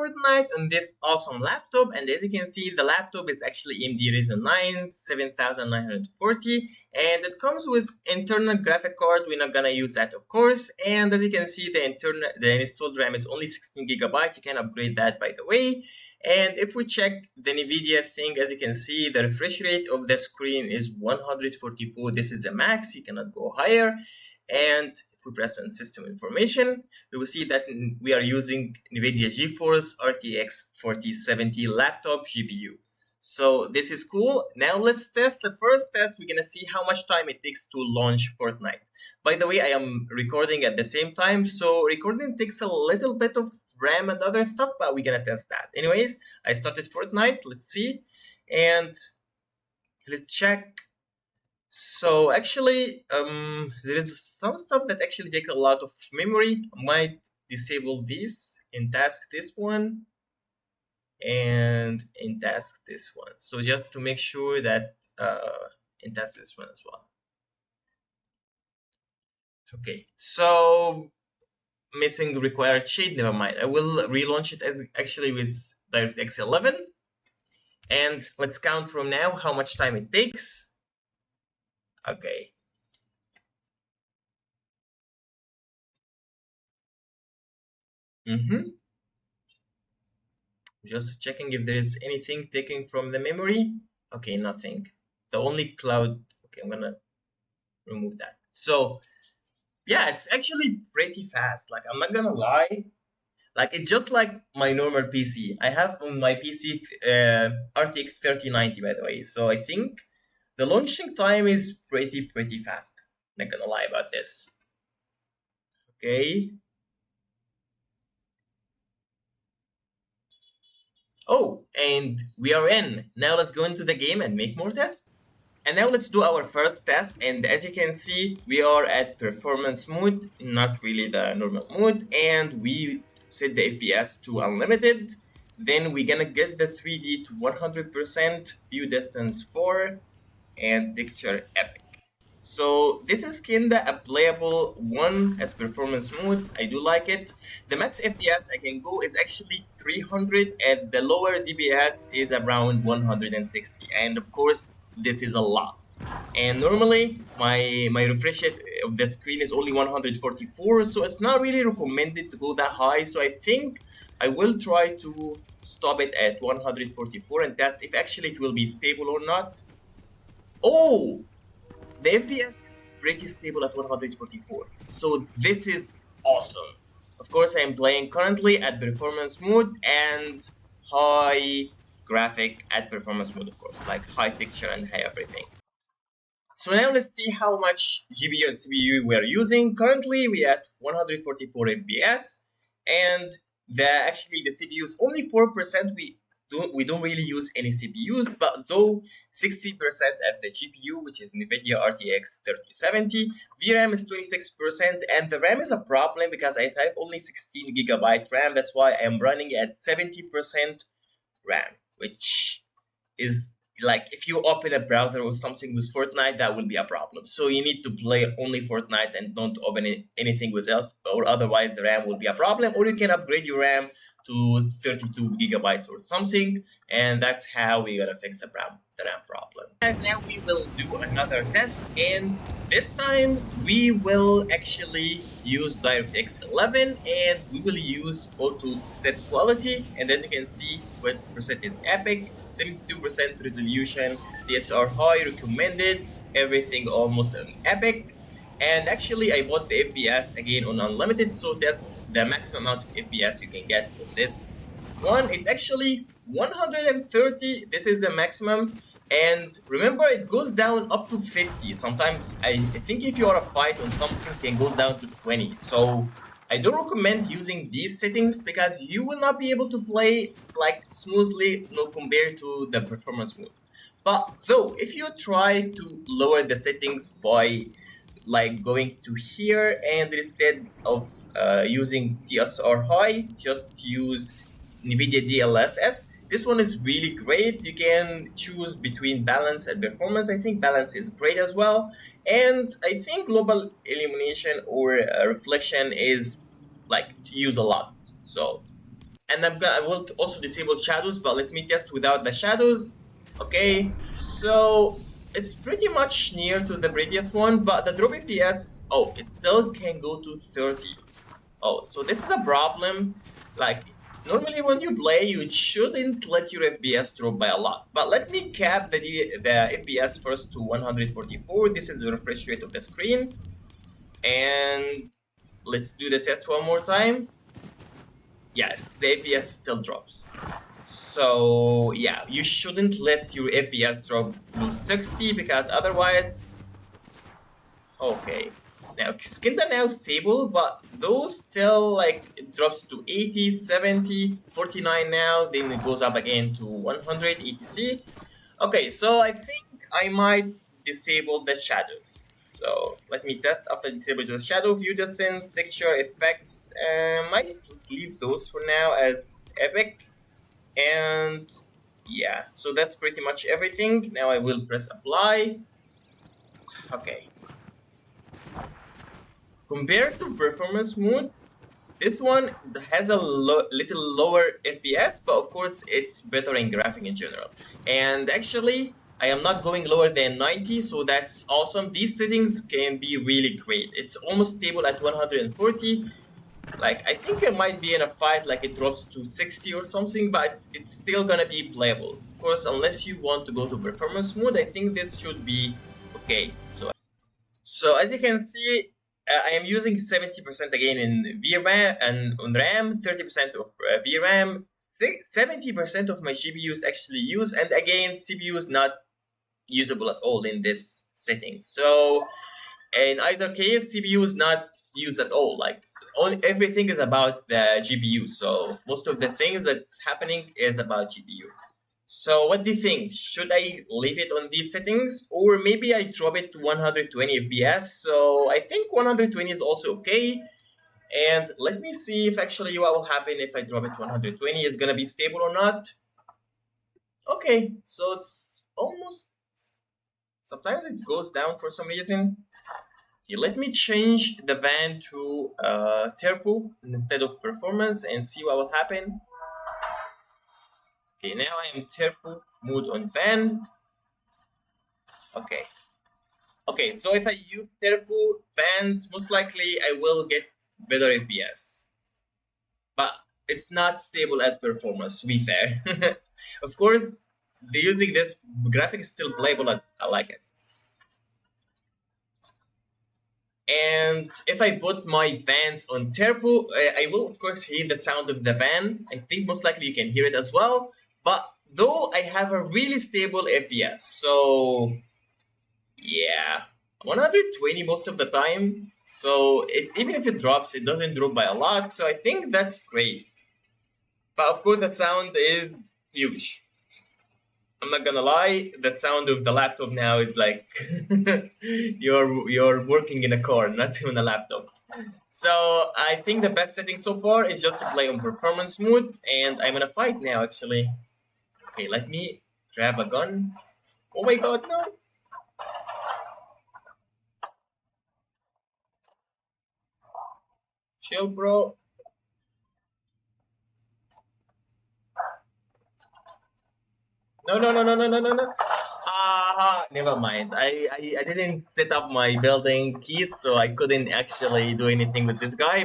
Fortnite on this awesome laptop, and as you can see, the laptop is actually AMD Ryzen 9 7940, and it comes with internal graphic card. We're not gonna use that, of course. And as you can see, the installed RAM is only 16 gigabytes. You can upgrade that, by the way. And if we check the NVIDIA thing, as you can see, the refresh rate of the screen is 144. This is the max. You cannot go higher. And if we press on system information, we will see that we are using NVIDIA GeForce RTX 4070 laptop GPU. So this is cool. Now let's test the first test. We're gonna see how much time it takes to launch Fortnite. By the way, I am recording at the same time, so recording takes a little bit of RAM and other stuff, but we're gonna test that. Anyways, I started Fortnite. Let's see, and let's check. So actually, there is some stuff that actually take a lot of memory. I might disable this and task this one and in task this one. So just to make sure that in task this one as well. Okay, so missing required cheat, never mind. I will relaunch it actually with DirectX 11. And let's count from now how much time it takes. Okay. Just checking if there is anything taken from the memory. Okay, nothing. The only cloud. Okay, I'm gonna remove that. So yeah, it's actually pretty fast. Like, I'm not gonna lie. Like, it's just like my normal PC. I have on my PC RTX 3090, by the way. So I think the launching time is pretty fast. Not gonna lie about this. Okay. Oh, and we are in. Now let's go into the game and make more tests. And now let's do our first test. And as you can see, we are at performance mode, not really the normal mode. And we set the FPS to unlimited. Then we're gonna get the 3D to 100%, view distance 4, and texture epic. So this is kinda a playable one as performance mode. I do like it. The max FPS I can go is actually 300, and the lower DPS is around 160. And of course, this is a lot. And normally my refresh rate of the screen is only 144, so it's not really recommended to go that high. So I think I will try to stop it at 144 and test if actually it will be stable or not. Oh, the FPS is pretty stable at 144, so this is awesome. Of course, I am playing currently at performance mode and high graphic at performance mode, of course, like high texture and high everything. So now let's see how much GPU and CPU we are using. Currently, we are at 144 FPS, and actually the CPU is only 4%. We don't really use any CPUs, but though 60% at the GPU, which is NVIDIA RTX 3070. VRAM is 26%, and the RAM is a problem because I have only 16 gigabyte RAM. That's why I am running at 70% RAM, which is like, if you open a browser or something with Fortnite, that will be a problem. So you need to play only Fortnite and don't open anything with else, or otherwise the RAM will be a problem. Or you can upgrade your RAM to 32 gigabytes or something, and that's how we're gonna fix the RAM problem. And now we will do another test, and this time we will actually use DirectX 11, and we will use auto set quality. And as you can see, what percent is epic, 72% resolution, TSR high recommended, everything almost an epic. And actually I bought the FPS again on unlimited, so that's the maximum amount of FPS you can get with this one. It's actually 130, this is the maximum. And remember, it goes down up to 50. Sometimes I think if you are a fight on something, it can go down to 20. So I don't recommend using these settings because you will not be able to play like smoothly, compared to the performance mode. But though, if you try to lower the settings by like going to here, and instead of using TSR high, just use NVIDIA DLSS. This one is really great. You can choose between balance and performance. I think balance is great as well. And I think global illumination or reflection is like used a lot. So And I will also disable shadows, but let me test without the shadows. Okay, so it's pretty much near to the previous one, but the drop FPS, oh, it still can go to 30. Oh, so this is a problem. Like, normally when you play, you shouldn't let your FPS drop by a lot. But let me cap the FPS first to 144. This is the refresh rate of the screen. And let's do the test one more time. Yes, the FPS still drops. So yeah, you shouldn't let your FPS drop to 60 because otherwise. Okay. Now Skinta now stable, but those still like it drops to 80, 70, 49 now, then it goes up again to 100 etc. Okay, so I think I might disable the shadows. So let me test after disable the shadow, view distance, texture, effects. Might leave those for now as epic. And yeah, so that's pretty much everything. Now I will press apply. Okay. Compared to performance mode, this one has a little lower FPS, but of course it's better in graphic in general. And actually, I am not going lower than 90, so that's awesome. These settings can be really great. It's almost stable at 140. Like, I think it might be in a fight, like it drops to 60 or something, but it's still gonna be playable. Of course, unless you want to go to performance mode, I think this should be okay. So as you can see, I am using 70% again in VRAM and on RAM, 30% of VRAM, 70% of my GPU is actually used, and again, CPU is not usable at all in this setting. So in either case, CPU is not used at all. Like everything is about the GPU. So most of the things that's happening is about GPU. So what do you think? Should I leave it on these settings, or maybe I drop it to 120 FPS? So I think 120 is also okay. And let me see if actually what will happen if I drop it to 120. Is gonna be stable or not? Okay, so it's almost. Sometimes it goes down for some reason. Okay, let me change the van to turbo instead of performance and see what will happen. Okay, now I am turbo mode on van. Okay. Okay, so if I use turbo fans, most likely I will get better FPS. But it's not stable as performance, to be fair. Of course, using this graphic is still playable. I like it. And if I put my fans on turbo, I will of course hear the sound of the van. I think most likely you can hear it as well. But though I have a really stable FPS, so yeah, 120 most of the time. So even if it drops, it doesn't drop by a lot. So I think that's great. But of course, the sound is huge. I'm not gonna lie, the sound of the laptop now is like you're working in a car, not on a laptop. So I think the best setting so far is just to play on performance mode, and I'm gonna fight now actually. Okay, let me grab a gun. Oh my god, no! Chill, bro. No, no, no, no, no, no, no, no. Never mind. I didn't set up my building keys, so I couldn't actually do anything with this guy.